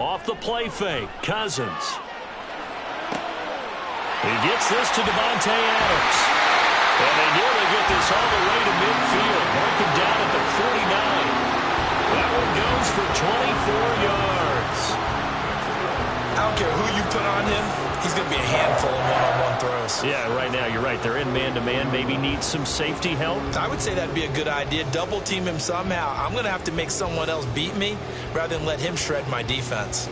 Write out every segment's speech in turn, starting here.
Off the play fake, Cousins. He gets this to Davante Adams. And they nearly get this all the way to midfield. Mark him down at the 49. That one goes for 24 yards. I don't care who you put on him. He's going to be a handful of one-on-one throws. Yeah, right now, you're right. They're in man-to-man. Maybe need some safety help. I would say that'd be a good idea. Double team him somehow. I'm going to have to make someone else beat me rather than let him shred my defense.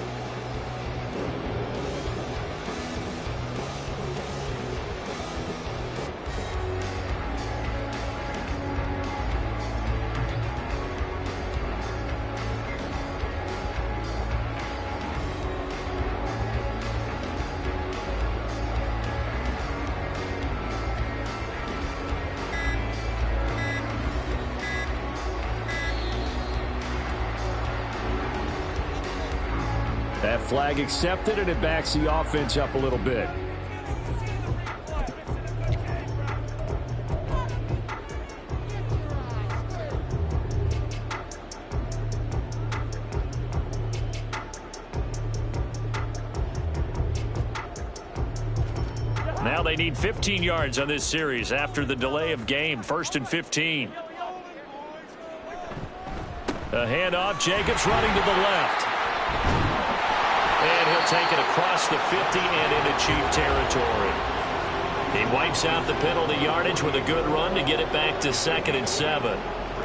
That flag accepted, and it backs the offense up a little bit. Now they need 15 yards on this series after the delay of game. 1st and 15. A handoff. Jacobs running to the left. And he'll take it across the 50 and into Chief territory. He wipes out the penalty yardage with a good run to get it back to 2nd and 7.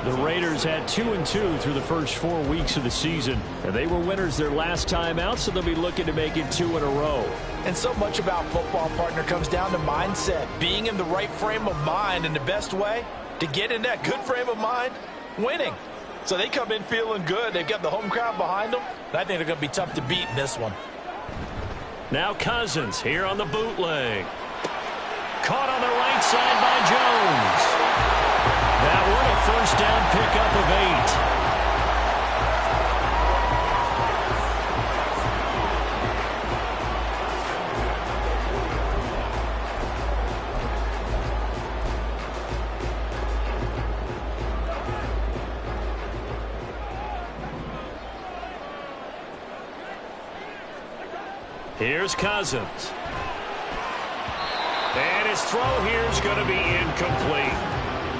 The Raiders had 2-2 through the first 4 weeks of the season, and they were winners their last time out, so they'll be looking to make it 2 in a row. And so much about football, partner, comes down to mindset. Being in the right frame of mind, and the best way to get in that good frame of mind, winning. So they come in feeling good. They've got the home crowd behind them. I think they're going to be tough to beat in this one. Now Cousins here on the bootleg. Caught on the right side by Jones. That one a first down pickup of 8. Here's Cousins. And his throw here is going to be incomplete.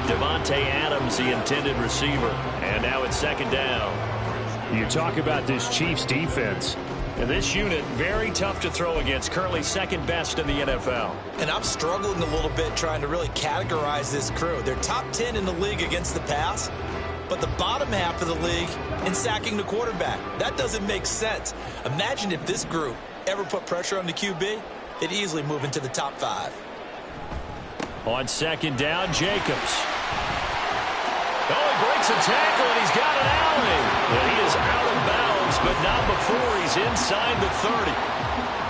Davante Adams, the intended receiver. And now it's 2nd down. You talk about this Chiefs defense. And this unit, very tough to throw against. Currently 2nd best in the NFL. And I'm struggling a little bit trying to really categorize this crew. They're top 10 in the league against the pass, but the bottom half of the league in sacking the quarterback. That doesn't make sense. Imagine if this group ever put pressure on the QB, they'd easily move into the top 5. On 2nd down, Jacobs. Oh, he breaks a tackle, and he's got an alley. And he is out of bounds, but not before he's inside the 30.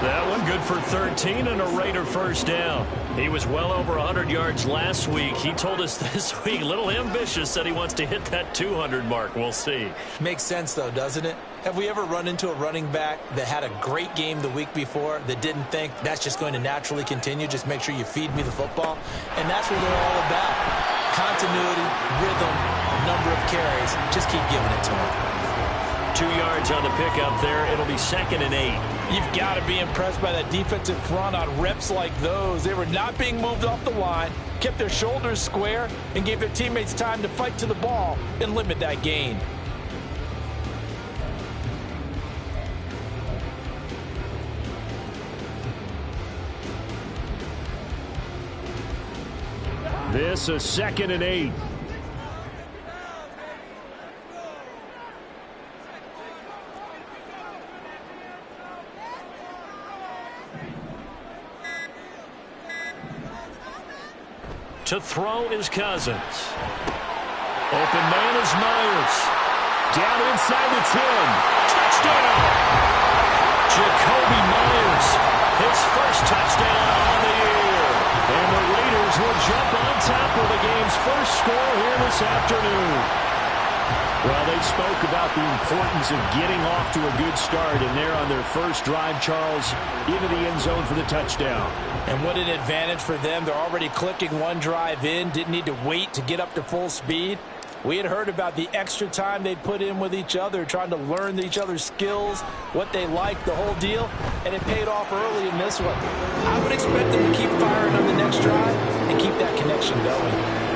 That one good for 13 and a Raider first down. He was well over 100 yards last week. He told us this week, a little ambitious, that he wants to hit that 200 mark. We'll see. Makes sense, though, doesn't it? Have we ever run into a running back that had a great game the week before that didn't think that's just going to naturally continue? Just make sure you feed me the football. And that's what they're all about. Continuity, rhythm, number of carries. Just keep giving it to him. 2 yards on the pickup there. It'll be 2nd and 8. You've got to be impressed by that defensive front on reps like those. They were not being moved off the line, kept their shoulders square, and gave their teammates time to fight to the ball and limit that gain. This is 2nd and 8. To throw is Cousins. Open man is Myers. Down inside the 10. Touchdown! Jacoby Myers, his first touchdown on the year. And the Raiders will jump on top of the game's first score here this afternoon. Well, they spoke about the importance of getting off to a good start, and they're on their first drive, Charles, into the end zone for the touchdown. And what an advantage for them. They're already clicking one drive in, didn't need to wait to get up to full speed. We had heard about the extra time they'd put in with each other, trying to learn each other's skills, what they liked, the whole deal, and it paid off early in this one. I would expect them to keep firing on the next drive and keep that connection going.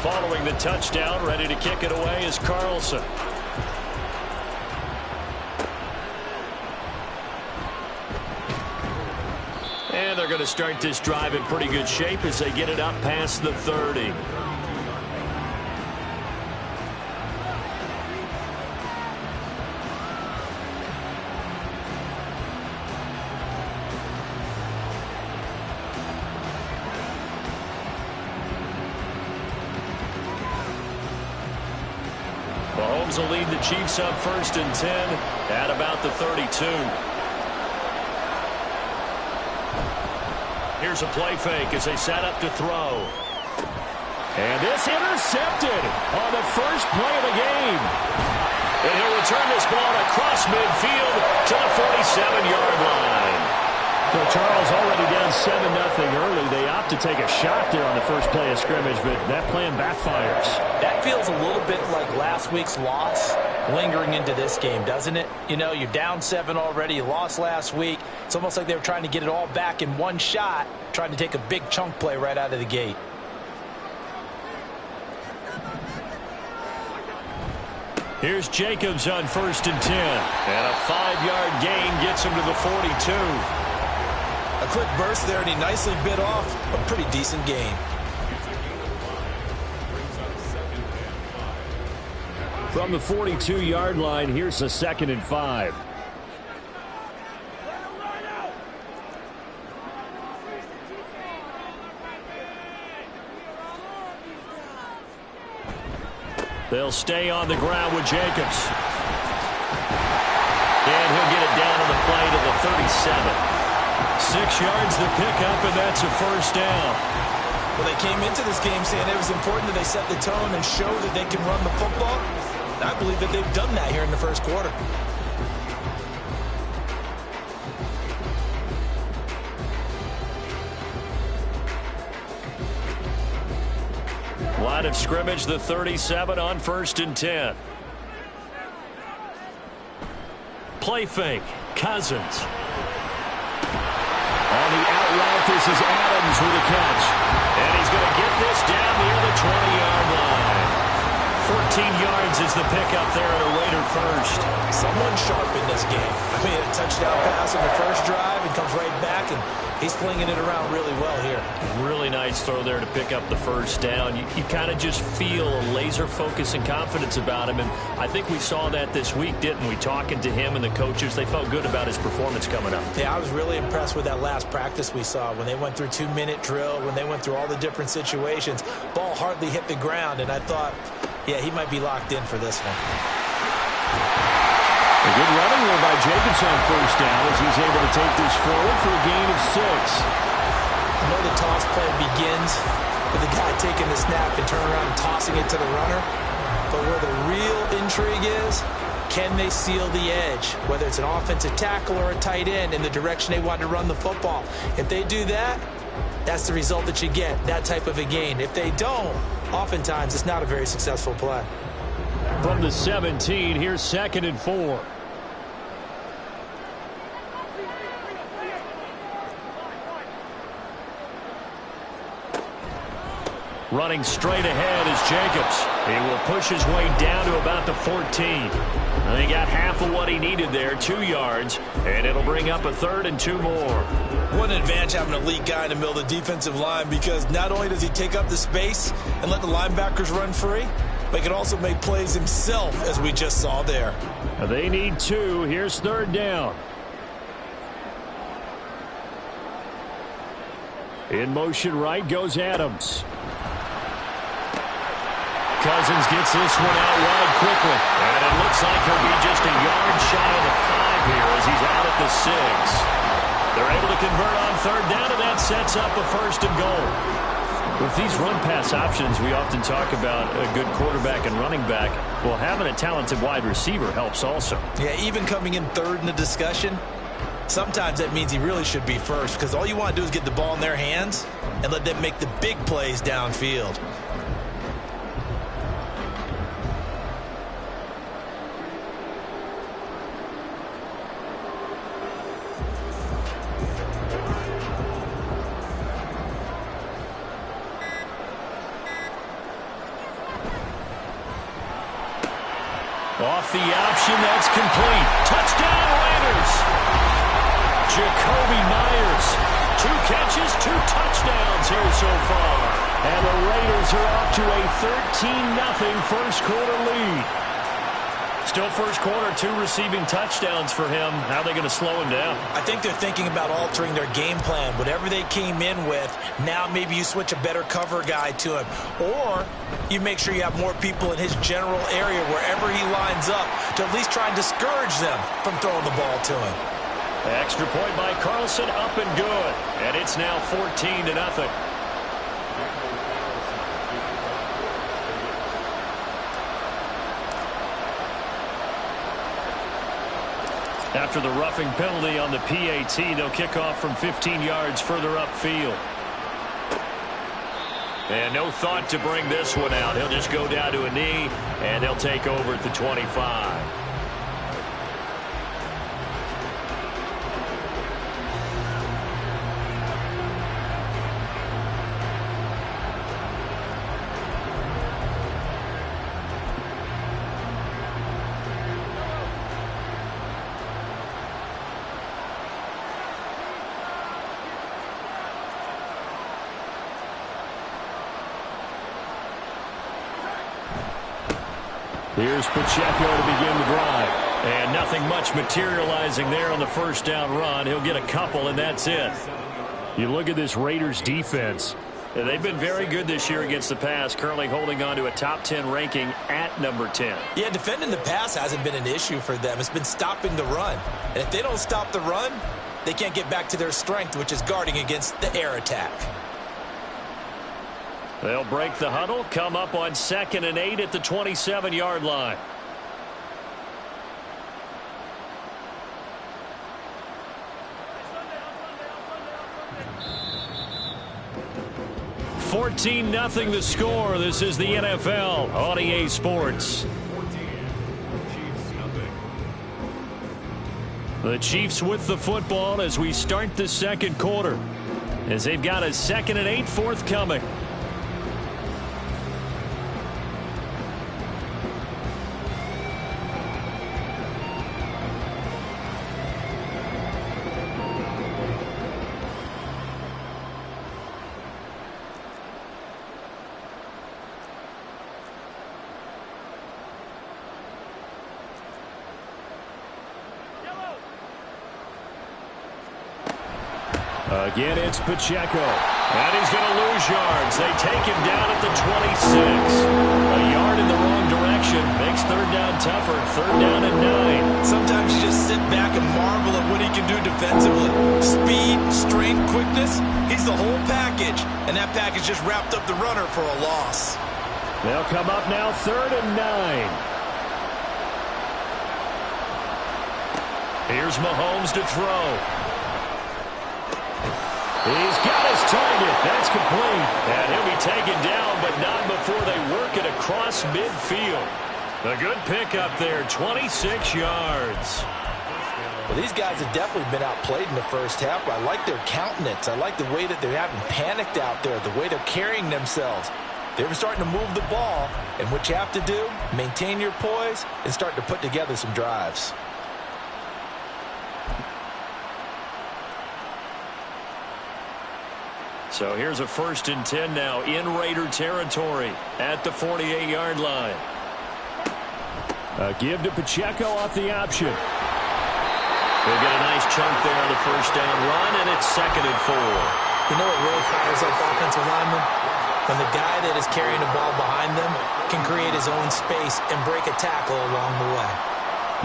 Following the touchdown, ready to kick it away is Carlson. And they're going to start this drive in pretty good shape as they get it up past the 30. Mahomes will lead the Chiefs up 1st and 10 at about the 32. Here's a play fake as they set up to throw. And this intercepted on the first play of the game. And he'll return this ball across midfield to the 47-yard line. So Charles already down 7-0 early. They opt to take a shot there on the first play of scrimmage, but that plan backfires. That feels a little bit like last week's loss lingering into this game, doesn't it? You know, you're down 7 already. You lost last week. It's almost like they were trying to get it all back in one shot, trying to take a big chunk play right out of the gate. Here's Jacobs on 1st and 10. And a 5-yard gain gets him to the 42. A quick burst there, and he nicely bit off a pretty decent gain. From the 42-yard line, here's a 2nd and 5. They'll stay on the ground with Jacobs. And he'll get it down on the play to the 37. 6 yards the pickup, and that's a 1st down. Well, they came into this game saying it was important that they set the tone and show that they can run the football. I believe that they've done that here in the first quarter. Line of scrimmage, the 37 on 1st and 10. Play fake, Cousins. On the out route, this is Adams with a catch. And he's going to get this down near the 20-yard line. 14 yards is the pickup there at a Raider first. Someone sharp in this game. I mean, a touchdown pass on the first drive and comes right back, and he's flinging it around really well here. Really nice throw there to pick up the 1st down. You kind of just feel a laser focus and confidence about him, and I think we saw that this week, didn't we? Talking to him and the coaches, they felt good about his performance coming up. Yeah, I was really impressed with that last practice we saw when they went through 2-minute drill, when they went through all the different situations. Ball hardly hit the ground, and I thought, yeah, he might be locked in for this one. A good running there by Jacobs on 1st down as he's able to take this forward for a gain of 6. I know the toss play begins with the guy taking the snap and turning around and tossing it to the runner. But where the real intrigue is, can they seal the edge, whether it's an offensive tackle or a tight end, in the direction they want to run the football? If they do that, that's the result that you get, that type of a gain. If they don't, oftentimes it's not a very successful play. From the 17, here's 2nd and 4. Running straight ahead is Jacobs. He will push his way down to about the 14. And he got half of what he needed there, 2 yards, and it'll bring up a 3rd and 2 more. What an advantage having an elite guy in the middle of the defensive line, because not only does he take up the space and let the linebackers run free, but he can also make plays himself, as we just saw there. They need 2. Here's 3rd down. In motion right goes Adams. Cousins gets this one out wide quickly. And it looks like he'll be just a yard shy of the 5 here as he's out at the 6. They're able to convert on third down, and that sets up a 1st and goal. With these run-pass options, we often talk about a good quarterback and running back. Well, having a talented wide receiver helps also. Yeah, even coming in third in the discussion, sometimes that means he really should be first because all you want to do is get the ball in their hands and let them make the big plays downfield. Off the option, that's complete. Touchdown, Raiders. Jacoby Myers. 2 catches, 2 touchdowns here so far. And the Raiders are off to a 13-0 first quarter lead. Still first quarter, 2 receiving touchdowns for him. How are they going to slow him down? I think they're thinking about altering their game plan. Whatever they came in with, now maybe you switch a better cover guy to him. Or you make sure you have more people in his general area wherever he lines up to at least try and discourage them from throwing the ball to him. Extra point by Carlson, up and good. And it's now 14-0. After the roughing penalty on the PAT, they'll kick off from 15 yards further upfield. And no thought to bring this one out. He'll just go down to a knee, and he'll take over at the 25. Here's Pacheco to begin the drive. And nothing much materializing there on the first down run. He'll get a couple, and that's it. You look at this Raiders defense. They've been very good this year against the pass, currently holding on to a top 10 ranking at number 10. Yeah, defending the pass hasn't been an issue for them. It's been stopping the run. And if they don't stop the run, they can't get back to their strength, which is guarding against the air attack. They'll break the huddle, come up on 2nd and 8 at the 27-yard line. (14-0) the score. This is the NFL on EA Sports. The Chiefs with the football as we start the second quarter, as they've got a 2nd and 8 forthcoming. Again, it's Pacheco. And he's going to lose yards. They take him down at the 26. A yard in the wrong direction makes third down tougher. Third down and 9. Sometimes you just sit back and marvel at what he can do defensively. Speed, strength, quickness. He's the whole package. And that package just wrapped up the runner for a loss. They'll come up now 3rd and 9. Here's Mahomes to throw. He's got his target. That's complete. And he'll be taken down, but not before they work it across midfield. A good pickup there, 26 yards. Well, these guys have definitely been outplayed in the first half, but I like their countenance. I like the way that they haven't panicked out there, the way they're carrying themselves. They're starting to move the ball, and what you have to do, maintain your poise and start to put together some drives. So here's a 1st and 10 now in Raider territory at the 48-yard line. A give to Pacheco off the option. They'll get a nice chunk there on the first down run, and it's 2nd and 4. You know what really fires up offensive linemen? when the guy that is carrying the ball behind them can create his own space and break a tackle along the way.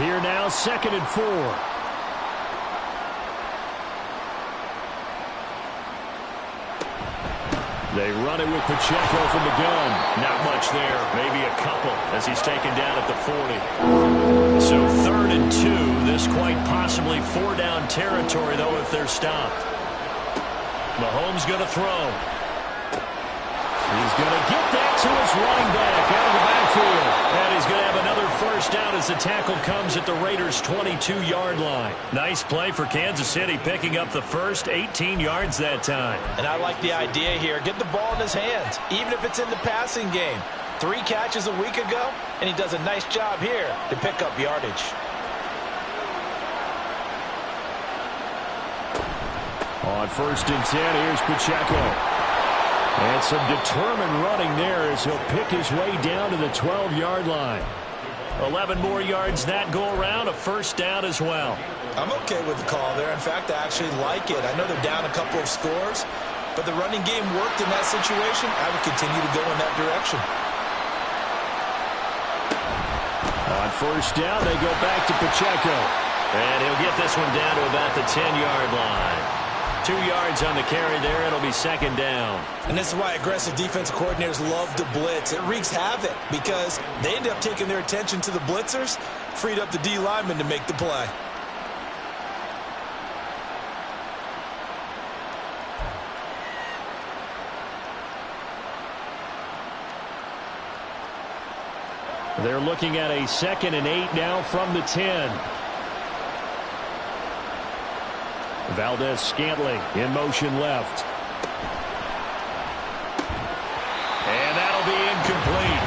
Here now, 2nd and 4. They run it with Pacheco from the gun. Not much there, maybe a couple as he's taken down at the 40. So 3rd and 2, this quite possibly 4-down territory, though, if they're stopped. Mahomes going to throw. He's going to get that to his running back out of the backfield. And he's going to have another 1st down as the tackle comes at the Raiders' 22-yard line. Nice play for Kansas City, picking up the first 18 yards that time. And I like the idea here. Get the ball in his hands, even if it's in the passing game. 3 catches a week ago, and he does a nice job here to pick up yardage. On 1st and 10, here's Pacheco. And some determined running there as he'll pick his way down to the 12-yard line. 11 more yards that go around, a 1st down as well. I'm okay with the call there. In fact, I actually like it. I know they're down a couple of scores, but the running game worked in that situation. I would continue to go in that direction. On 1st down, they go back to Pacheco. And he'll get this one down to about the 10-yard line. 2 yards on the carry there. It'll be 2nd down. And this is why aggressive defensive coordinators love to blitz. It wreaks havoc because they end up taking their attention to the blitzers, freed up the D lineman to make the play. They're looking at a 2nd and 8 now from the 10. Valdez-Scantling in motion left. And that'll be incomplete.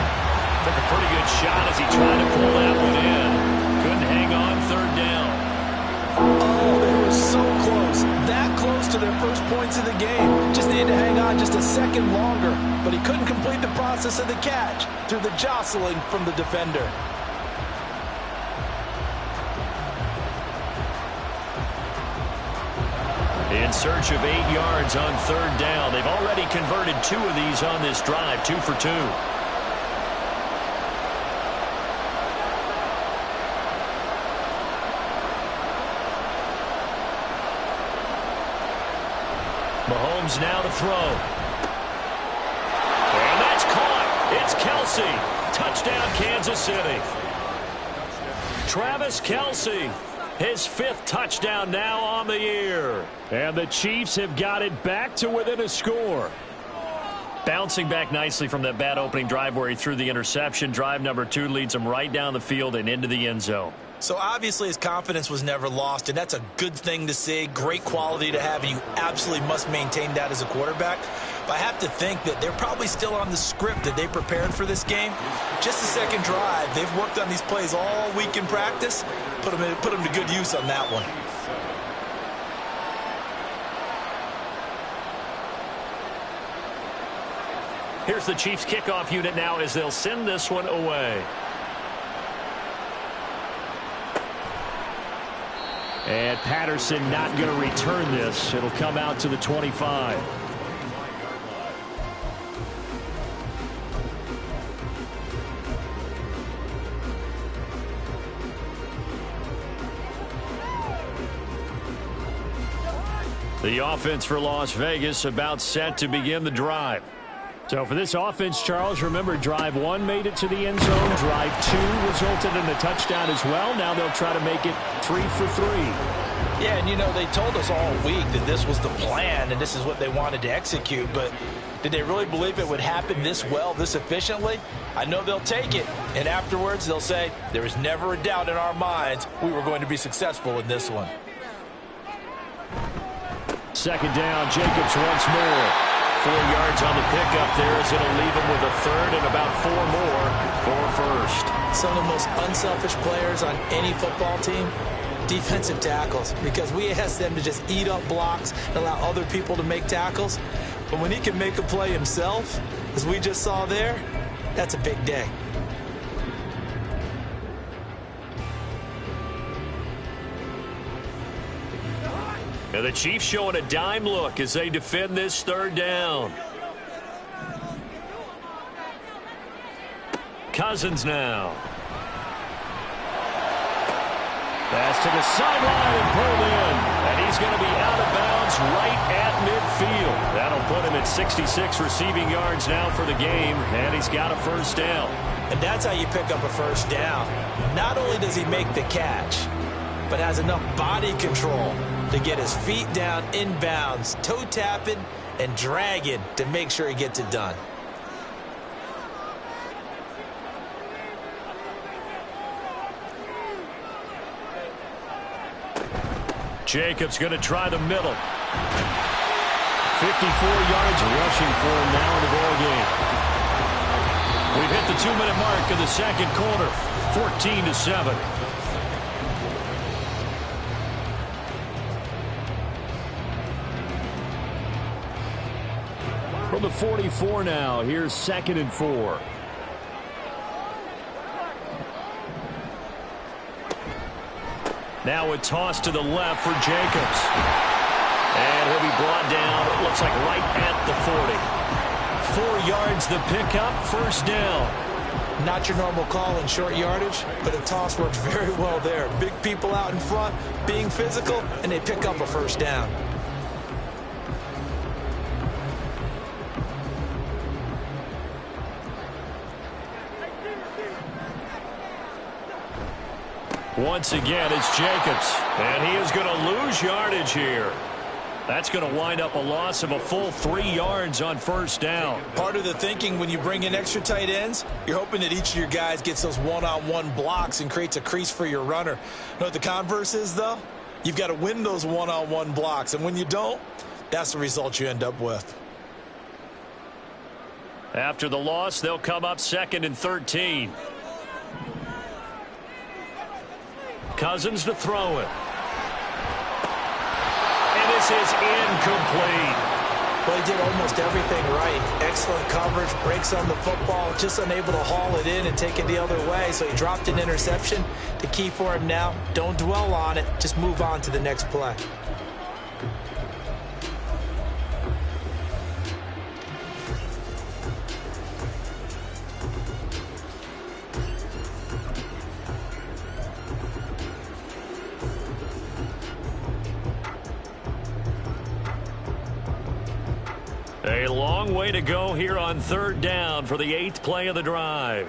Took a pretty good shot as he tried to pull that one in. Couldn't hang on, 3rd down. Oh, they were so close. That close to their first points of the game. Just needed to hang on just a second longer. But he couldn't complete the process of the catch through the jostling from the defender. In search of 8 yards on 3rd down. They've already converted 2 of these on this drive, 2 for 2. Mahomes now to throw. And that's caught. It's Kelce. Touchdown, Kansas City. Travis Kelce. His 5th touchdown now on the year. And the Chiefs have got it back to within a score. Bouncing back nicely from that bad opening drive where he threw the interception. Drive number 2 leads him right down the field and into the end zone. So obviously his confidence was never lost, and that's a good thing to see. Great quality to have, and you absolutely must maintain that as a quarterback. But I have to think that they're probably still on the script that they prepared for this game. Just the 2nd drive. They've worked on these plays all week in practice. Put them to good use on that one. Here's the Chiefs kickoff unit now as they'll send this one away. And Patterson not going to return this. It'll come out to the 25. The offense for Las Vegas about set to begin the drive. So for this offense, Charles, remember drive 1 made it to the end zone. Drive 2 resulted in a touchdown as well. Now they'll try to make it 3 for 3. Yeah, and you know, they told us all week that this was the plan and this is what they wanted to execute. But did they really believe it would happen this well, this efficiently? I know they'll take it. And afterwards, they'll say, there was never a doubt in our minds we were going to be successful in this one. 2nd down, Jacobs once more. 4 yards on the pickup there as it'll leave him with a 3rd and about 4 more for 1st. Some of the most unselfish players on any football team, defensive tackles, because we ask them to just eat up blocks and allow other people to make tackles. But when he can make a play himself, as we just saw there, that's a big day. And the Chiefs showing a dime look as they defend this 3rd down. Cousins now. Pass to the sideline and pulled in. And he's going to be out of bounds right at midfield. That'll put him at 66 receiving yards now for the game. And he's got a first down. And that's how you pick up a first down. Not only does he make the catch, but has enough body control to get his feet down inbounds, toe tapping and dragging to make sure he gets it done. Jacobs going to try the middle. 54 yards rushing for him now in the ball game. We've hit the 2-minute mark of the second quarter. 14-7. From the 44 now, here's 2nd and 4. Now a toss to the left for Jacobs. And he'll be brought down, it looks like right at the 40. 4 yards the pickup, first down. Not your normal call in short yardage, but a toss works very well there. Big people out in front, being physical, and they pick up a first down. Once again, it's Jacobs, and he is going to lose yardage here. That's going to wind up a loss of a full 3 yards on first down. Part of the thinking when you bring in extra tight ends, you're hoping that each of your guys gets those one-on-one blocks and creates a crease for your runner. You know what the converse is, though? You've got to win those one-on-one blocks, and when you don't, that's the result you end up with. After the loss, they'll come up 2nd and 13. Cousins to throw it. And this is incomplete. Well, he did almost everything right. Excellent coverage, breaks on the football, just unable to haul it in and take it the other way. So he dropped an interception. The key for him now, don't dwell on it. Just move on to the next play. A long way to go here on 3rd down for the 8th play of the drive.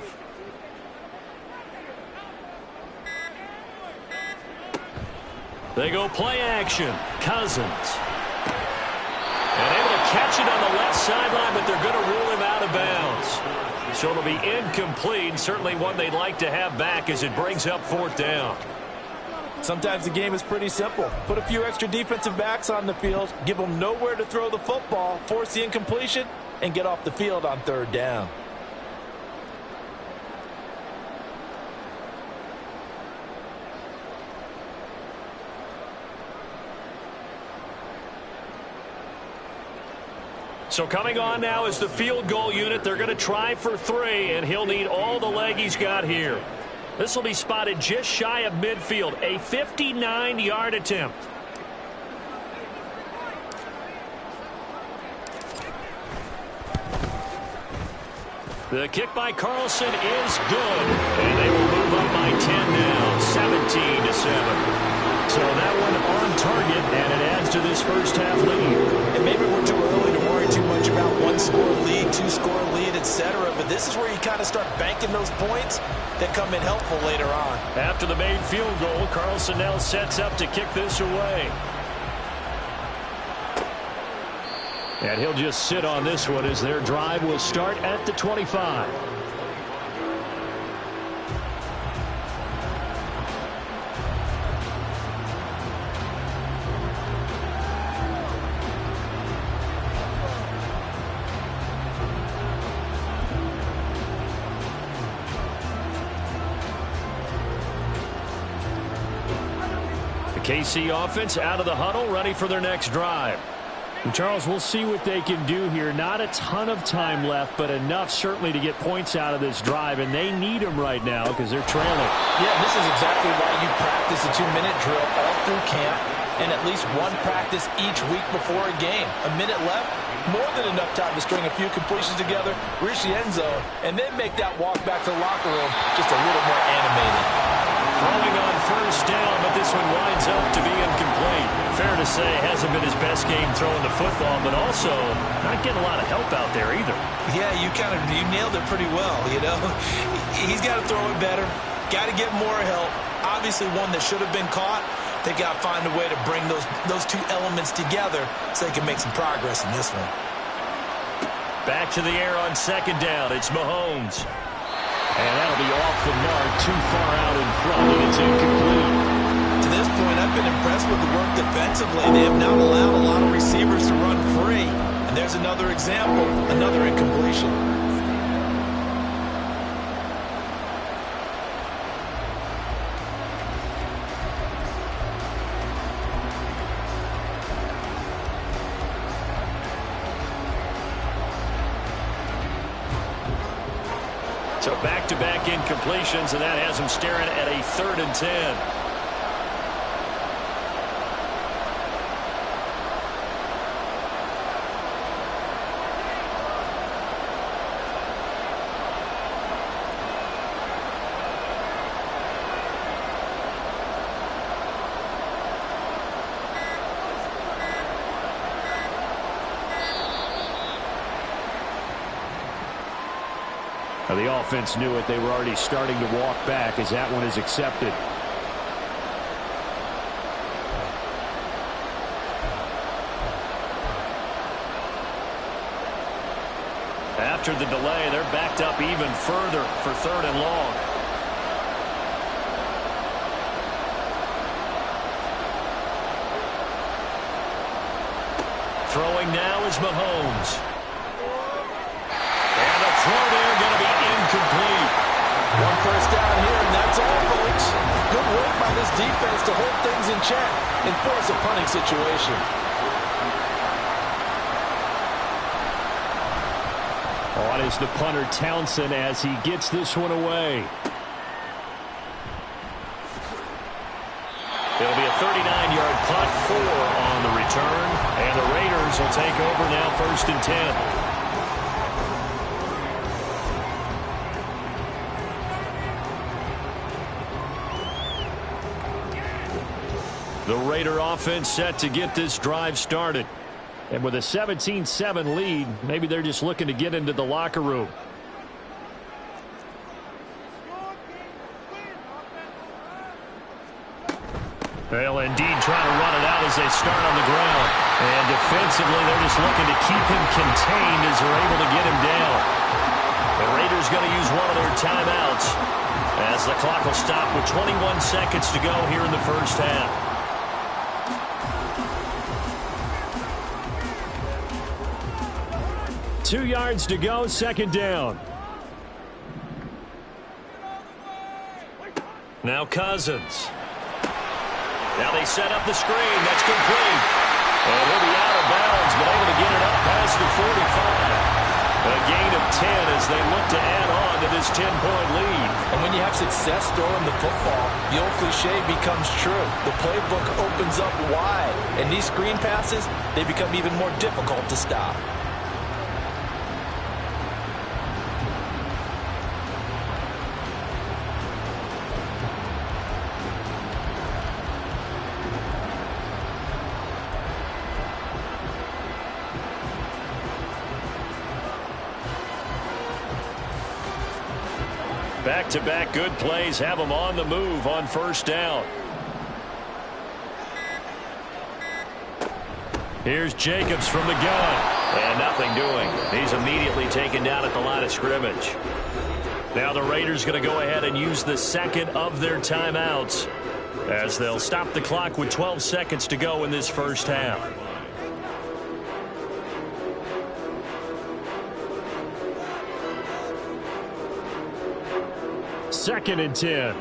They go play action. Cousins. And able to catch it on the left sideline, but they're going to rule him out of bounds. So it'll be incomplete, certainly one they'd like to have back as it brings up 4th down. Sometimes the game is pretty simple. Put a few extra defensive backs on the field, give them nowhere to throw the football, force the incompletion, and get off the field on 3rd down. So coming on now is the field goal unit. They're going to try for 3, and he'll need all the leg he's got here. This will be spotted just shy of midfield. A 59-yard attempt. The kick by Carlson is good. And they will move up by 10 now. 17-7. So that one on target, and it adds to this first half lead. And maybe we're too early to worry too much about 1-score lead, 2-score lead, etc. But this is where you kind of start banking those points that come in helpful later on. After the made field goal, Carlson now sets up to kick this away. And he'll just sit on this one as their drive will start at the 25. KC offense out of the huddle, ready for their next drive. And Charles, we'll see what they can do here. Not a ton of time left, but enough certainly to get points out of this drive, and they need them right now because they're trailing. Yeah, this is exactly why you practice a 2-minute drill all through camp. and at least one practice each week before a game. A minute left, more than enough time to string a few completions together, reach the end zone, and then make that walk back to the locker room just a little more animated. Throwing on first down, but this one winds up to be incomplete. Fair to say, hasn't been his best game throwing the football, but also not getting a lot of help out there either. Yeah, you nailed it pretty well, you know. He's got to throw it better, got to get more help. Obviously one that should have been caught. They got to find a way to bring those two elements together so they can make some progress in this one. Back to the air on second down. It's Mahomes. And that'll be off the mark, too far out in front, and it's incomplete. To this point, I've been impressed with the work defensively. They have not allowed a lot of receivers to run free. And there's another example, another incompletion. So back-to-back incompletions, and that has him staring at a 3rd and 10. Now, the offense knew it. They were already starting to walk back as that one is accepted. After the delay, they're backed up even further for 3rd and long. Throwing now is Mahomes. And the throw there going to be incomplete. One first down here, and that's all, folks. Good work by this defense to hold things in check and force a punting situation. On is the punter, Townsend, as he gets this one away. It'll be a 39-yard punt, 4 on the return. And the Raiders will take over now, 1st and 10. The Raider offense set to get this drive started. And with a 17-7 lead, maybe they're just looking to get into the locker room. Well, indeed, trying to run it out as they start on the ground. And defensively, they're just looking to keep him contained as they're able to get him down. The Raiders going to use one of their timeouts as the clock will stop with 21 seconds to go here in the first half. 2 yards to go, 2nd down. Now Cousins. Now they set up the screen. That's complete. And he'll be out of bounds, but able to get it up past the 45. A gain of 10 as they look to add on to this 10-point lead. And when you have success throwing the football, the old cliche becomes true. The playbook opens up wide. And these screen passes, they become even more difficult to stop. Back-to-back good plays have them on the move on 1st down. Here's Jacobs from the gun. And nothing doing. He's immediately taken down at the line of scrimmage. Now the Raiders going to go ahead and use the 2nd of their timeouts as they'll stop the clock with 12 seconds to go in this first half. Second and 10.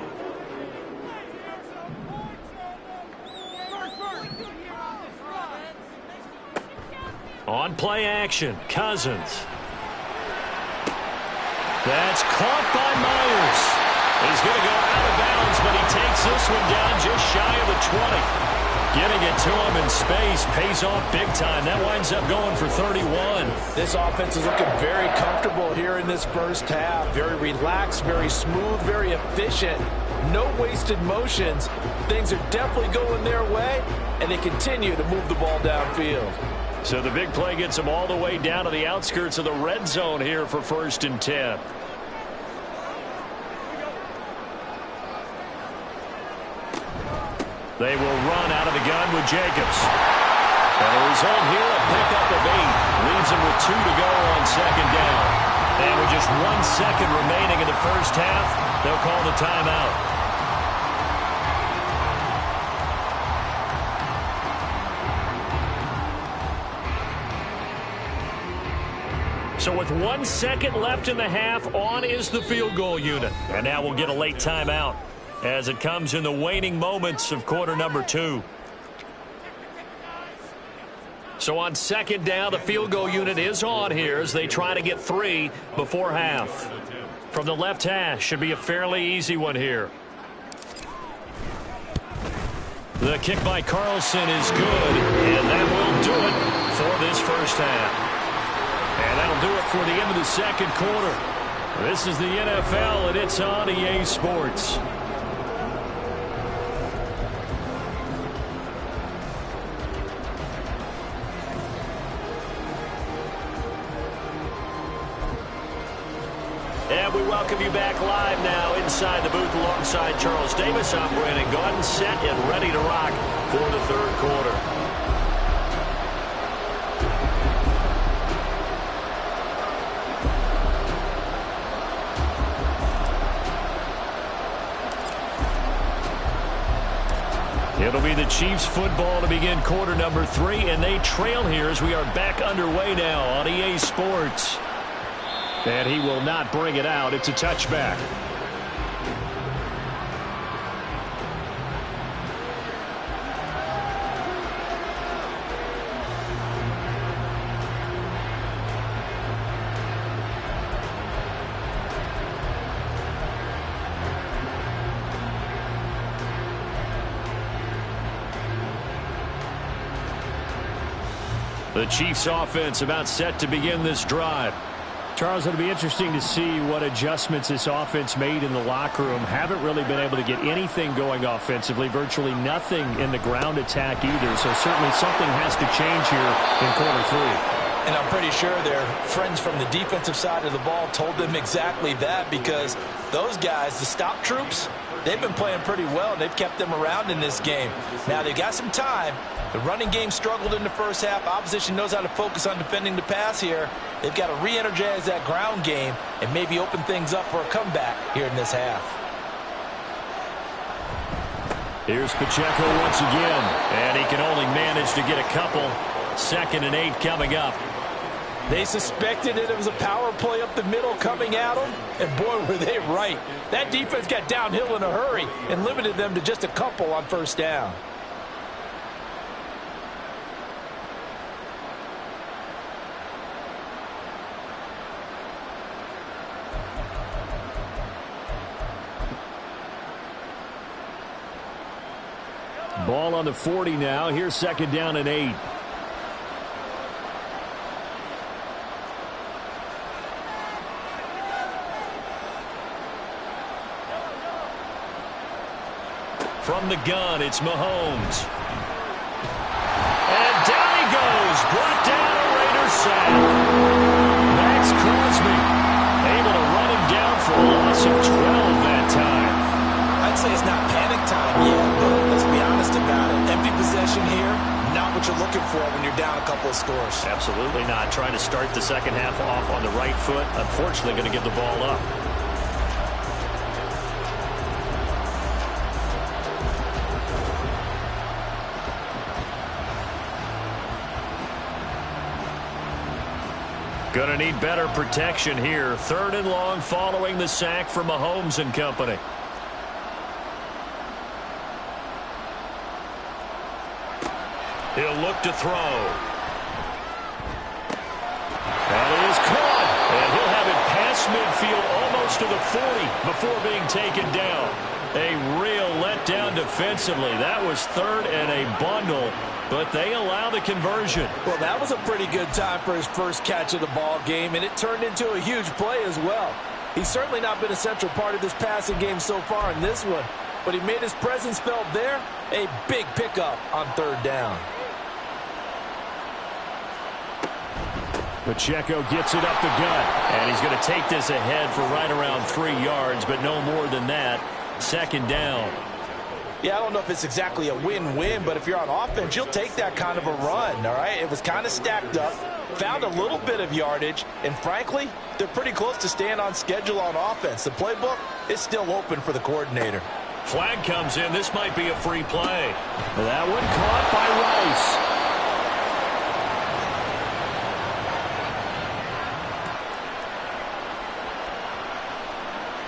On play action, Cousins. That's caught by Myers. He's going to go out of bounds, but he takes this one down just shy of the 20. Getting it to him in space pays off big time. That winds up going for 31. This offense is looking very comfortable here in this first half. Very relaxed, very smooth, very efficient. No wasted motions. Things are definitely going their way, and they continue to move the ball downfield. So the big play gets them all the way down to the outskirts of the red zone here for 1st and 10. They will run out of the gun with Jacobs. And the result here, a pickup of 8. Leaves them with 2 to go on 2nd down. And with just 1 second remaining in the first half, they'll call the timeout. So with 1 second left in the half, on is the field goal unit. And now we'll get a late timeout as it comes in the waning moments of quarter number 2. So on 2nd down, the field goal unit is on here as they try to get 3 before half. From the left hash, should be a fairly easy one here. The kick by Carlson is good, and that will do it for this first half. And that'll do it for the end of the 2nd quarter. This is the NFL, and it's on EA Sports. And we welcome you back live now inside the booth alongside Charles Davis. I'm Brandon Gaudin, set and ready to rock for the 3rd quarter. It'll be the Chiefs football to begin quarter number 3, and they trail here as we are back underway now on EA Sports. And he will not bring it out. It's a touchback. The Chiefs offense about set to begin this drive. Charles, it'll be interesting to see what adjustments this offense made in the locker room. Haven't really been able to get anything going offensively, virtually nothing in the ground attack either. So certainly something has to change here in quarter 3. And I'm pretty sure their friends from the defensive side of the ball told them exactly that, because those guys, the stop troops, they've been playing pretty well, and they've kept them around in this game. Now, they've got some time. The running game struggled in the first half. Opposition knows how to focus on defending the pass here. They've got to re-energize that ground game and maybe open things up for a comeback here in this half. Here's Pacheco once again, and he can only manage to get a couple. 2nd and 8 coming up. They suspected it was a power play up the middle coming at them, and boy, were they right. That defense got downhill in a hurry and limited them to just a couple on 1st down. Ball on the 40 now. Here's 2nd down and 8. From the gun, it's Mahomes. And down he goes. Brought down a Raiders sack. Max Crosby able to run him down for a loss of 12 that time. I'd say it's not panic time yet, but let's be honest about it. Empty possession here, not what you're looking for when you're down a couple of scores. Absolutely not. Trying to start the 2nd half off on the right foot. Unfortunately, going to give the ball up. Going to need better protection here. 3rd and long following the sack from Mahomes and company. He'll look to throw. That is caught. And he'll have it past midfield almost to the 40 before being taken down. A real letdown defensively. That was third and a bundle, but they allow the conversion. Well, that was a pretty good time for his first catch of the ball game, and it turned into a huge play as well. He's certainly not been a central part of this passing game so far in this one, but he made his presence felt there. A big pickup on third down. Pacheco gets it up the gut. And he's going to take this ahead for right around 3 yards, but no more than that. Second down. Yeah, I don't know if it's exactly a win-win, but if you're on offense, you'll take that kind of a run, all right? It was kind of stacked up, found a little bit of yardage, and frankly, they're pretty close to staying on schedule on offense. The playbook is still open for the coordinator. Flag comes in. This might be a free play. That one caught by Rice.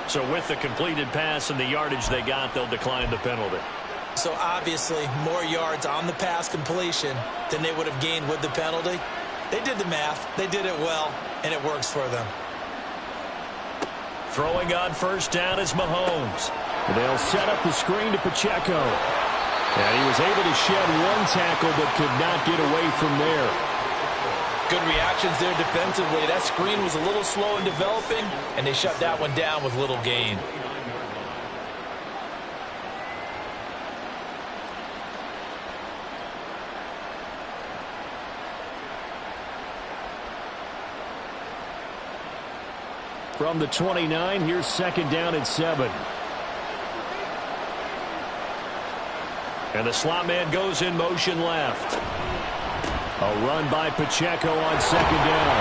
So with the completed pass and the yardage they got, they'll decline the penalty. So obviously more yards on the pass completion than they would have gained with the penalty. They did the math. They did it well, and it works for them. Throwing on first down is Mahomes. They'll set up the screen to Pacheco. And he was able to shed one tackle but could not get away from there. Good reactions there defensively. That screen was a little slow in developing, and they shut that one down with little gain. From the 29, here's second down and 7. And the slot man goes in motion left. A run by Pacheco on second down.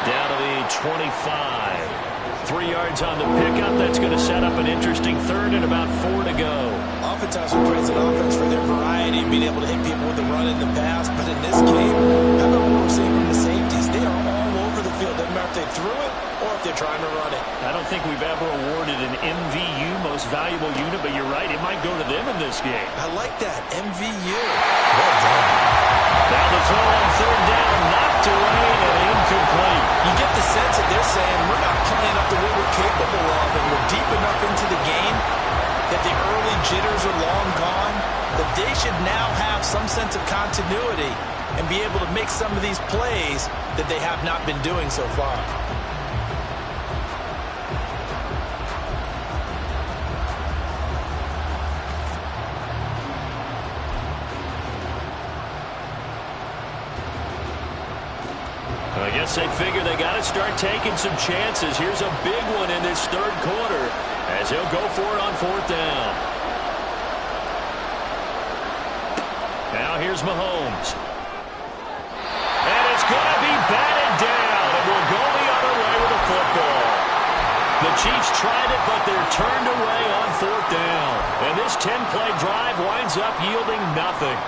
Down to the 25. 3 yards on the pickup. That's going to set up an interesting third and about 4 to go. Oftentimes we praise an offense for their variety and being able to hit people with the run in the pass. But in this game, how about what we're seeing from the safeties? They are all over the field. Doesn't matter if they threw it or if they're trying to run it. I don't think we've ever awarded an MVU, most valuable unit, but you're right. It might go to them in this game. I like that. MVU. Well done. Now the throw on third down, knocked away and incomplete. You get the sense that they're saying we're not playing up to what we're capable of, and we're deep enough into the game that the early jitters are long gone, that they should now have some sense of continuity and be able to make some of these plays that they have not been doing so far. I guess they figure they got to start taking some chances. Here's a big one in this third quarter as he'll go for it on fourth down. Now here's Mahomes. And it's going to be batted down, and we'll go the other way with the football. The Chiefs tried it, but they're turned away on fourth down. And this 10-play drive winds up yielding nothing.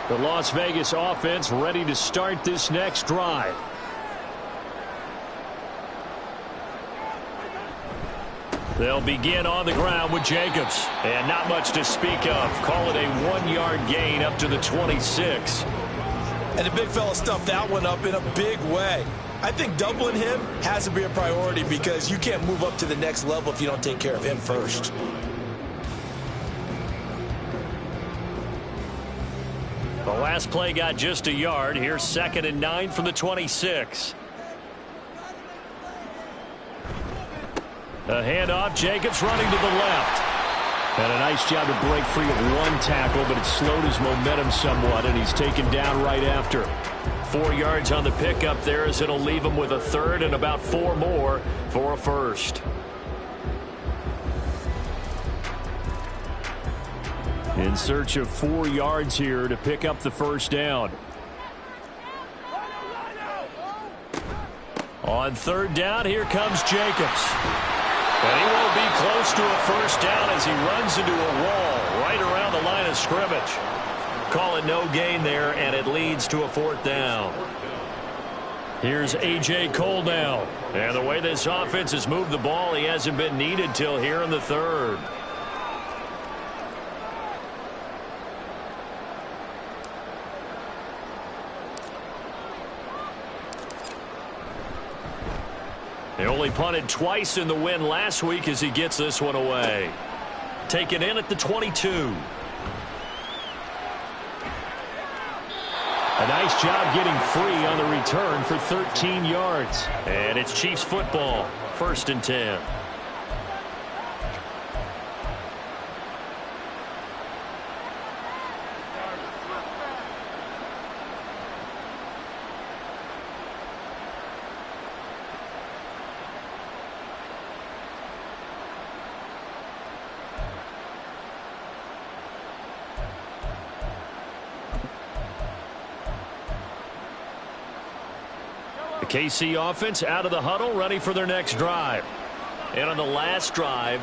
The Las Vegas offense ready to start this next drive. They'll begin on the ground with Jacobs. And not much to speak of. Call it a 1-yard gain up to the 26. And the big fella stuffed that one up in a big way. I think doubling him has to be a priority because you can't move up to the next level if you don't take care of him first. The last play got just a yard. Here's 2nd and 9 from the 26. A handoff. Jacobs running to the left. And a nice job to break free of one tackle, but it slowed his momentum somewhat, and he's taken down right after. 4 yards on the pickup there as it'll leave him with a third and about 4 more for a first. In search of 4 yards here to pick up the first down. On third down, here comes Jacobs. And he won't be close to a first down as he runs into a wall right around the line of scrimmage. Call it no gain there, and it leads to a fourth down. Here's A.J. Cole now. And the way this offense has moved the ball, he hasn't been needed till here in the third. They only punted twice in the win last week as he gets this one away. Taken in at the 22. A nice job getting free on the return for 13 yards. And it's Chiefs football, 1st and 10. KC offense out of the huddle, ready for their next drive. And on the last drive,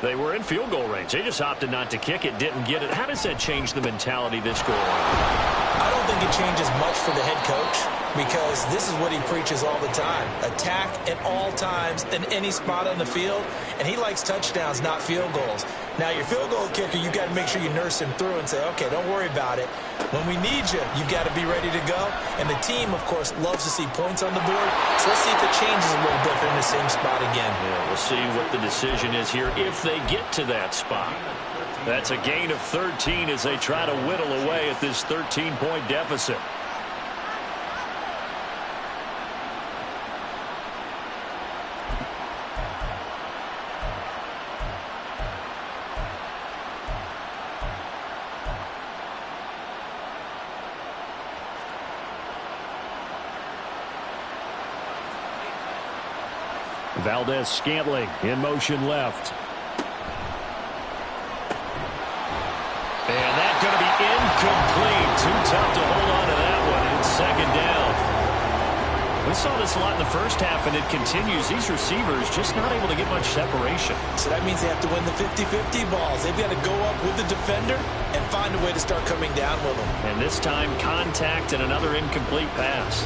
they were in field goal range. They just opted not to kick it, didn't get it. How does that change the mentality this goal? I don't think it changes much for the head coach because this is what he preaches all the time. Attack at all times in any spot on the field, and he likes touchdowns, not field goals. Now, your field goal kicker, you've got to make sure you nurse him through and say, okay, don't worry about it. When we need you, you've got to be ready to go. And the team, of course, loves to see points on the board. So let's see if it changes a little bit in the same spot again. Yeah, we'll see what the decision is here if they get to that spot. That's a gain of 13 as they try to whittle away at this 13-point deficit. Valdez-Scantling in motion left. And that's going to be incomplete. Too tough to hold on to that one. It's 2nd down. We saw this a lot in the first half, and it continues. These receivers just not able to get much separation. So that means they have to win the 50-50 balls. They've got to go up with the defender and find a way to start coming down with them. And this time, contact and another incomplete pass.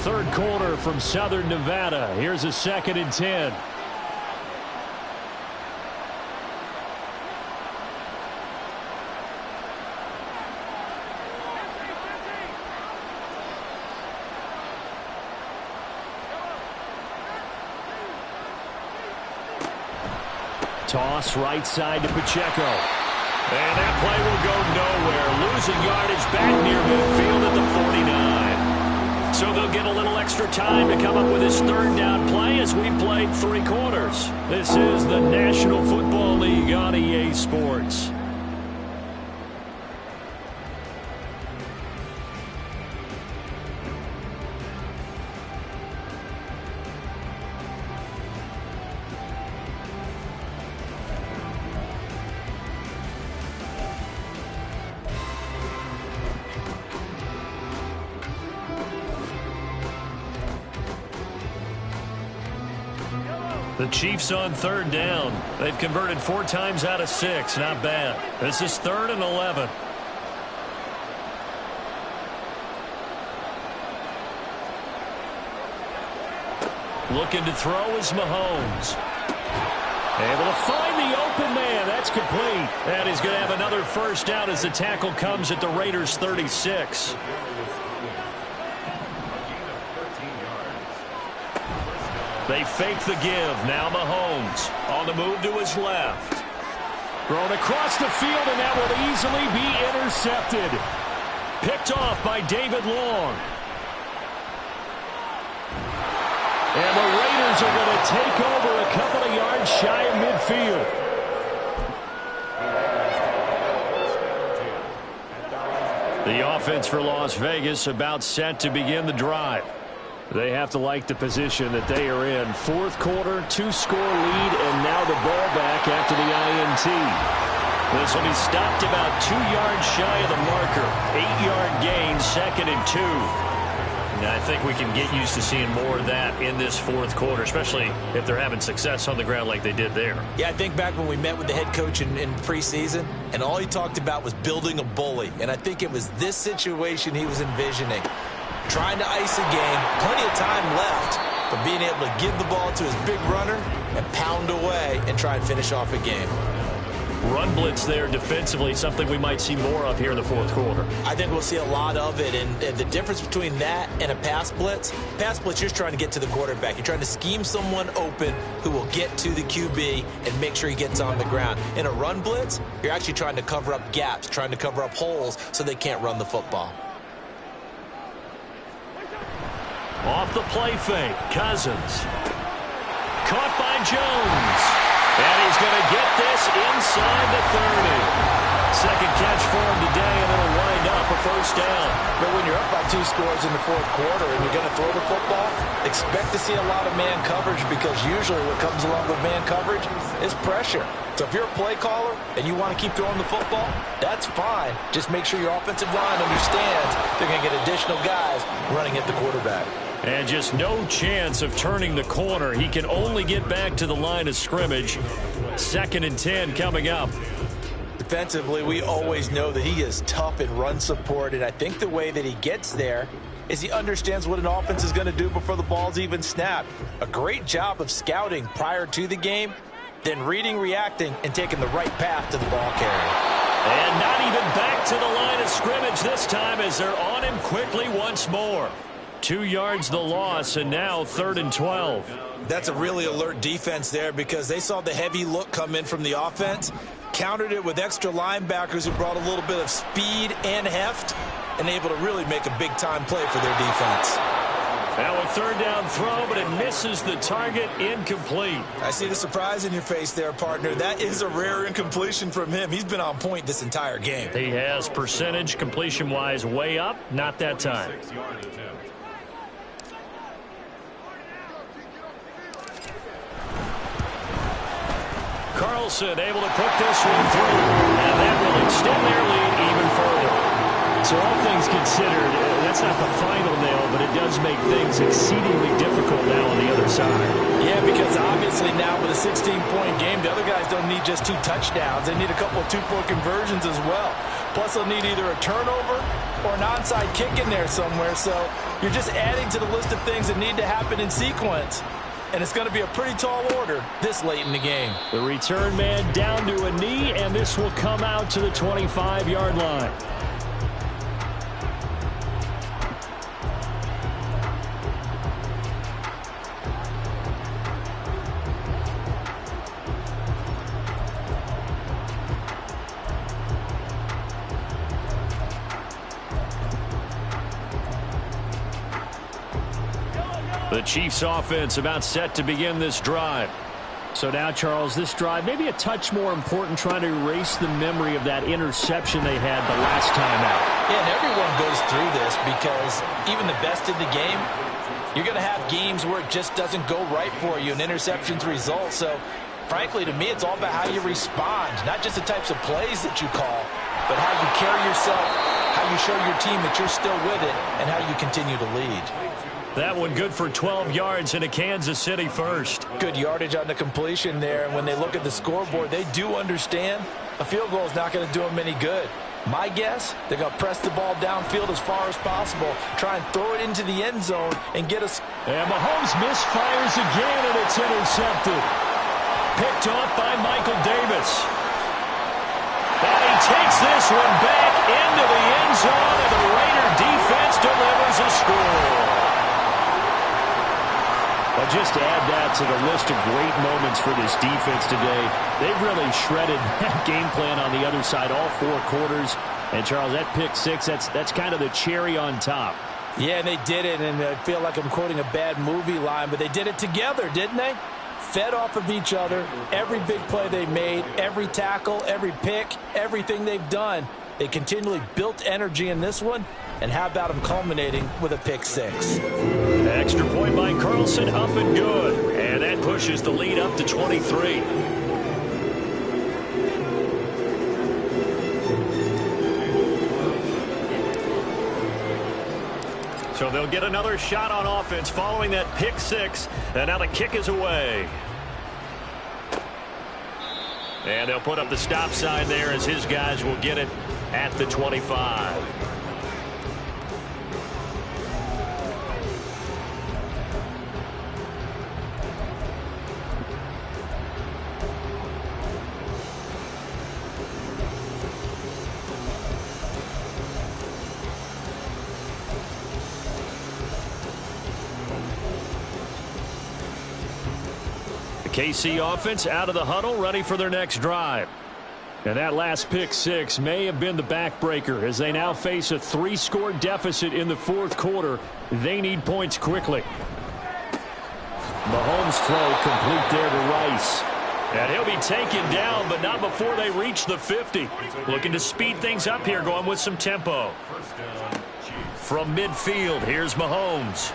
Third quarter from Southern Nevada. Here's a 2nd and 10. Toss right side to Pacheco. And that play will go nowhere. Losing yardage back near midfield at the 49. So they'll get a little extra time to come up with this 3rd down play as we played 3 quarters. This is the National Football League on EA Sports. The Chiefs on 3rd down. They've converted 4 times out of 6. Not bad. This is 3rd and 11. Looking to throw is Mahomes. Able to find the open man. That's complete. And he's going to have another 1st down as the tackle comes at the Raiders' 36. They fake the give. Now Mahomes on the move to his left. Thrown across the field, and that will easily be intercepted. Picked off by David Long. And the Raiders are going to take over a couple of yards shy of midfield. The offense for Las Vegas about set to begin the drive. They have to like the position that they are in. 4th quarter, 2-score lead, and now the ball back after the INT. This will be stopped about 2 yards shy of the marker. 8-yard gain, 2nd and 2. And I think we can get used to seeing more of that in this 4th quarter, especially if they're having success on the ground like they did there. Yeah, I think back when we met with the head coach in preseason, and all he talked about was building a bully. And I think it was this situation he was envisioning. Trying to ice a game, plenty of time left, but being able to give the ball to his big runner and pound away and try and finish off a game. run blitz there defensively, something we might see more of here in the fourth quarter. I think we'll see a lot of it, and the difference between that and a pass blitz, you're trying to get to the quarterback. You're trying to scheme someone open who will get to the QB and make sure he gets on the ground. In a run blitz, you're actually trying to cover up gaps, trying to cover up holes so they can't run the football. Off the play fake, Cousins. Caught by Jones. And he's going to get this inside the 30. Second catch for him today, and it'll wind up a first down. But when you're up by 2 scores in the fourth quarter and you're going to throw the football, expect to see a lot of man coverage, because usually what comes along with man coverage is pressure. So if you're a play caller and you want to keep throwing the football, that's fine. Just make sure your offensive line understands they're going to get additional guys running at the quarterback. And just no chance of turning the corner. He can only get back to the line of scrimmage. 2nd and 10 coming up. Defensively, we always know that he is tough in run support, and I think the way that he gets there is he understands what an offense is going to do before the ball's even snapped. A great job of scouting prior to the game, then reading, reacting, and taking the right path to the ball carrier. And not even back to the line of scrimmage this time as they're on him quickly once more. 2 yards the loss, and now 3rd and 12. That's a really alert defense there, because they saw the heavy look come in from the offense, countered it with extra linebackers who brought a little bit of speed and heft, and able to really make a big-time play for their defense. Now a 3rd down throw, but it misses the target, incomplete. I see the surprise in your face there, partner. That is a rare incompletion from him. He's been on point this entire game. He has percentage completion-wise way up, not that time. Carlson able to put this one through, and that will extend their lead even further. So all things considered, that's not the final nail, but it does make things exceedingly difficult now on the other side. Yeah, because obviously now with a 16-point game, the other guys don't need just 2 touchdowns. They need a couple of 2-point conversions as well. Plus, they'll need either a turnover or an onside kick in there somewhere. So you're just adding to the list of things that need to happen in sequence. And it's going to be a pretty tall order this late in the game. The return man down to a knee, and this will come out to the 25-yard line. The Chiefs offense about set to begin this drive. So now, Charles, this drive maybe a touch more important, trying to erase the memory of that interception they had the last time out. Yeah, and everyone goes through this, because even the best in the game, you're going to have games where it just doesn't go right for you, and interceptions result. So, frankly, to me, it's all about how you respond, not just the types of plays that you call, but how you carry yourself, how you show your team that you're still with it, and how you continue to lead. That one good for 12 yards into Kansas City first. Good yardage on the completion there. And when they look at the scoreboard, they do understand a field goal is not going to do them any good. My guess, they're going to press the ball downfield as far as possible, try and throw it into the end zone and get us. And Mahomes misfires again, and it's intercepted. Picked off by Michael Davis. And he takes this one back into the end zone, and the Raider defense delivers a score. Well, just to add that to the list of great moments for this defense today, they've really shredded that game plan on the other side all 4 quarters. And, Charles, that pick 6, that's kind of the cherry on top. Yeah, and they did it, and I feel like I'm quoting a bad movie line, but they did it together, didn't they? Fed off of each other, every big play they made, every tackle, every pick, everything they've done. They continually built energy in this one, and how about them culminating with a pick 6? Extra point by Carlson, up and good. And that pushes the lead up to 23. So they'll get another shot on offense following that pick 6. And now the kick is away. And they'll put up the stop sign there as his guys will get it at the 25. KC offense out of the huddle, ready for their next drive. And that last pick six may have been the backbreaker as they now face a 3-score deficit in the fourth quarter. They need points quickly. Mahomes' throw complete there to Rice. And he'll be taken down, but not before they reach the 50. Looking to speed things up here, going with some tempo. From midfield, here's Mahomes.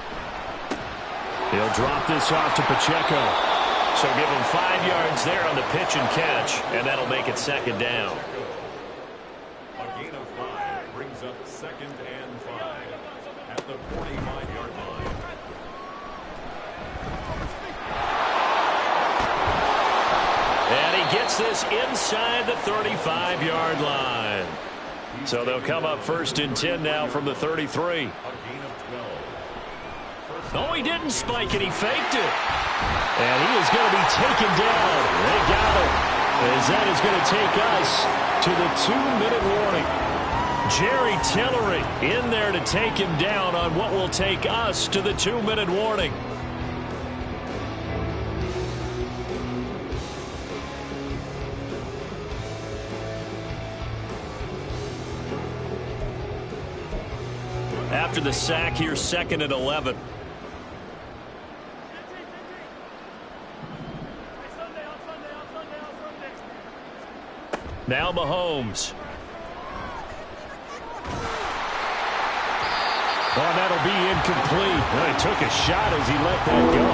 He'll drop this off to Pacheco. So give him 5 yards there on the pitch and catch, and that'll make it second down. A gain of 5 brings up 2nd and 5 at the 45-yard line. And he gets this inside the 35-yard line. So they'll come up 1st and 10 now from the 33. Oh, he didn't spike it. He faked it. And he is going to be taken down. They got him. As that is going to take us to the 2-minute warning. Jerry Tillery in there to take him down on what will take us to the 2-minute warning. After the sack, here's 2nd and 11. Now Mahomes. Oh, that'll be incomplete. Well, he took a shot as he let that go.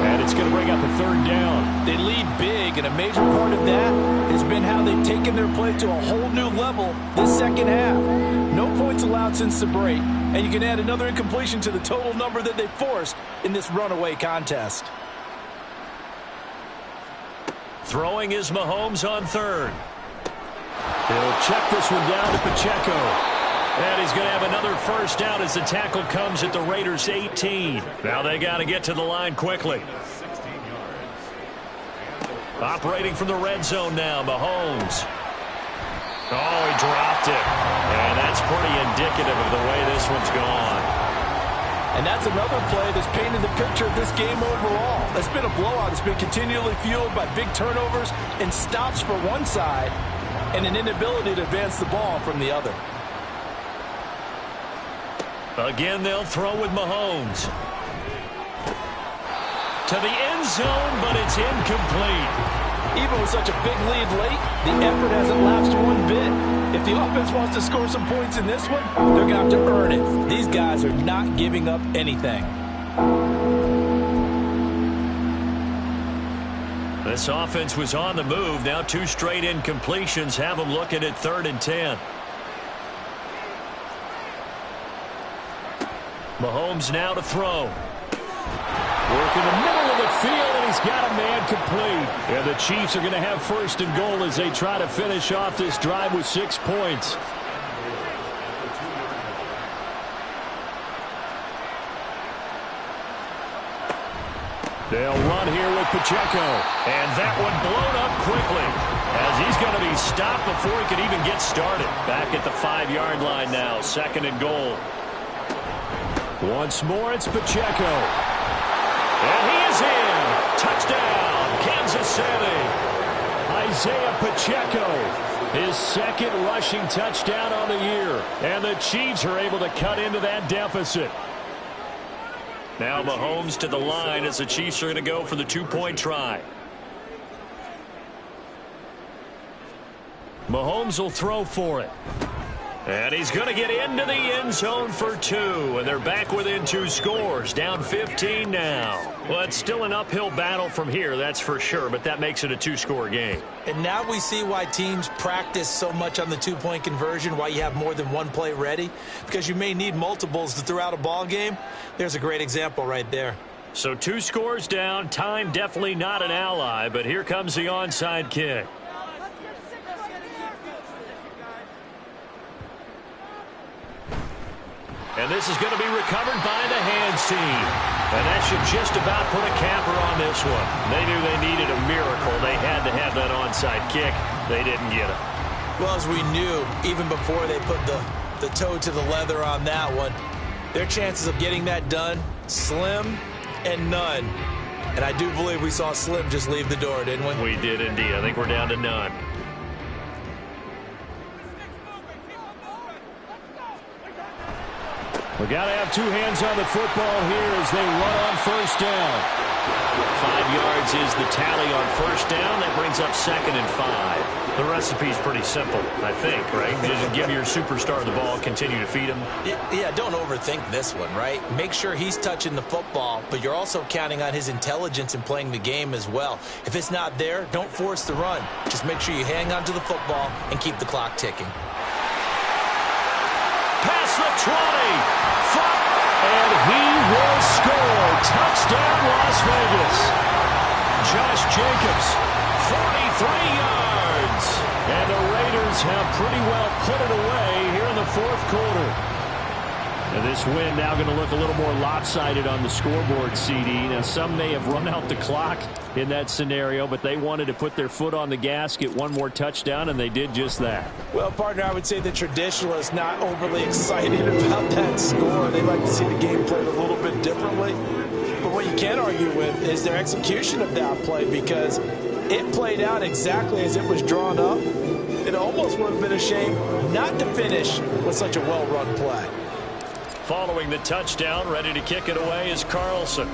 And it's going to bring up a 3rd down. They lead big, and a major part of that has been how they've taken their play to a whole new level this second half. No points allowed since the break, and you can add another incompletion to the total number that they forced in this runaway contest. Throwing is Mahomes on 3rd. He'll check this one down to Pacheco. And he's going to have another 1st down as the tackle comes at the Raiders' 18. Now they got to get to the line quickly. Operating from the red zone now, Mahomes. Oh, he dropped it. And that's pretty indicative of the way this one's gone. And that's another play that's painted the picture of this game overall. It's been a blowout. It's been continually fueled by big turnovers and stops for one side and an inability to advance the ball from the other. Again, they'll throw with Mahomes. To the end zone, but it's incomplete. Even with such a big lead late, the effort hasn't lapsed one bit. If the offense wants to score some points in this one, they're going to have to earn it. These guys are not giving up anything. This offense was on the move. Now 2 straight incompletions have them looking at 3rd and 10. Mahomes now to throw. Work in the middle of the field, and he's got a man complete. And the Chiefs are going to have 1st and goal as they try to finish off this drive with 6 points. They'll run here with Pacheco. And that one blown up quickly as he's going to be stopped before he could even get started. Back at the 5-yard line now, 2nd and goal. Once more, it's Pacheco. And he is in. Touchdown, Kansas City. Isaiah Pacheco, his 2nd rushing touchdown on the year. And the Chiefs are able to cut into that deficit. Now Mahomes to the line as the Chiefs are going to go for the 2-point try. Mahomes will throw for it. And he's going to get into the end zone for 2. And they're back within 2 scores. Down 15 now. Well, it's still an uphill battle from here, that's for sure. But that makes it a 2-score game. And now we see why teams practice so much on the 2-point conversion, why you have more than one play ready. Because you may need multiples to throw out a ball game. There's a great example right there. So 2 scores down. Time definitely not an ally. But here comes the onside kick. And this is going to be recovered by the hands team. And that should just about put a capper on this one. They knew they needed a miracle. They had to have that onside kick. They didn't get it. Well, as we knew, even before they put the toe to the leather on that one, their chances of getting that done, slim and none. And I do believe we saw Slim just leave the door, didn't we? We did indeed. I think we're down to none. We got to have two hands on the football here as they run on first down. 5 yards is the tally on first down. That brings up 2nd and 5. The recipe's pretty simple, I think, right? Just give your superstar the ball, continue to feed him. Yeah, don't overthink this one, right? Make sure he's touching the football, but you're also counting on his intelligence in playing the game as well. If it's not there, don't force the run. Just make sure you hang on to the football and keep the clock ticking. Past the 20. And he will score. Touchdown, Las Vegas. Josh Jacobs, 43 yards. And the Raiders have pretty well put it away here in the fourth quarter. And this win now going to look a little more lopsided on the scoreboard, CD. Now, some may have run out the clock in that scenario, but they wanted to put their foot on the gas, get one more touchdown, and they did just that. Well, partner, I would say the traditionalists not overly excited about that score. They like to see the game played a little bit differently. But what you can argue with is their execution of that play, because it played out exactly as it was drawn up. It almost would have been a shame not to finish with such a well-run play. Following the touchdown, ready to kick it away is Carlson.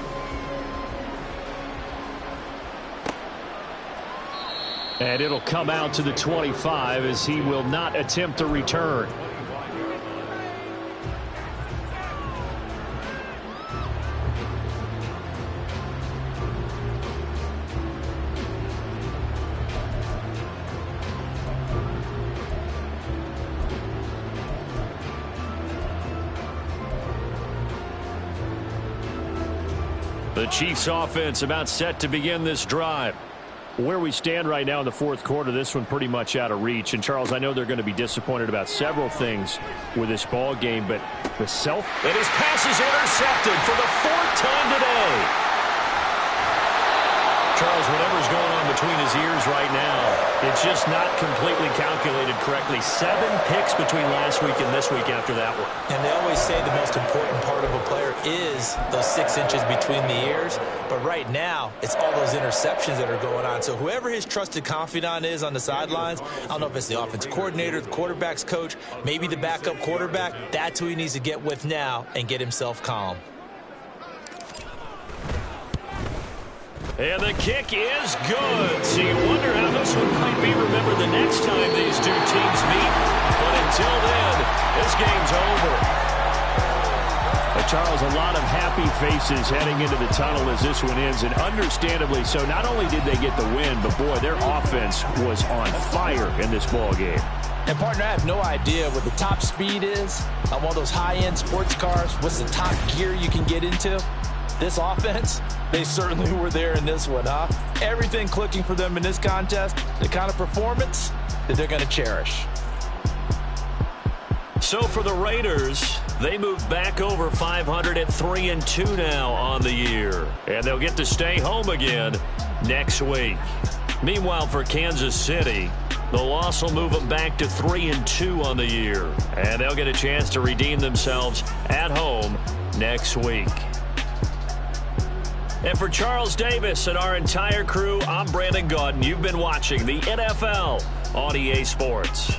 And it'll come out to the 25 as he will not attempt to return. The Chiefs offense about set to begin this drive. Where we stand right now in the fourth quarter, this one pretty much out of reach. And, Charles, I know they're going to be disappointed about several things with this ball game, but the And his pass is intercepted for the 4th time today. Charles, whatever's going on between his ears right now, it's just not completely calculated correctly. 7 picks between last week and this week after that one. And they always say the most important part of a player is those 6 inches between the ears. But right now, it's all those interceptions that are going on. So whoever his trusted confidant is on the sidelines, I don't know if it's the offensive coordinator, the quarterback's coach, maybe the backup quarterback, that's who he needs to get with now and get himself calm. And the kick is good. So you wonder how this one might be remembered the next time these two teams meet. But until then, this game's over. Charles, a lot of happy faces heading into the tunnel as this one ends, and understandably so. Not only did they get the win, but boy, their offense was on fire in this ball game. And, partner, I have no idea what the top speed is on one of those high-end sports cars. What's the top gear you can get into? This offense, they certainly were there in this one, huh? Everything clicking for them in this contest, the kind of performance that they're going to cherish. So for the Raiders, they move back over 500 at 3-2 now on the year. And they'll get to stay home again next week. Meanwhile, for Kansas City, the loss will move them back to 3-2 on the year. And they'll get a chance to redeem themselves at home next week. And for Charles Davis and our entire crew, I'm Brandon Gaudin. You've been watching the NFL on EA Sports.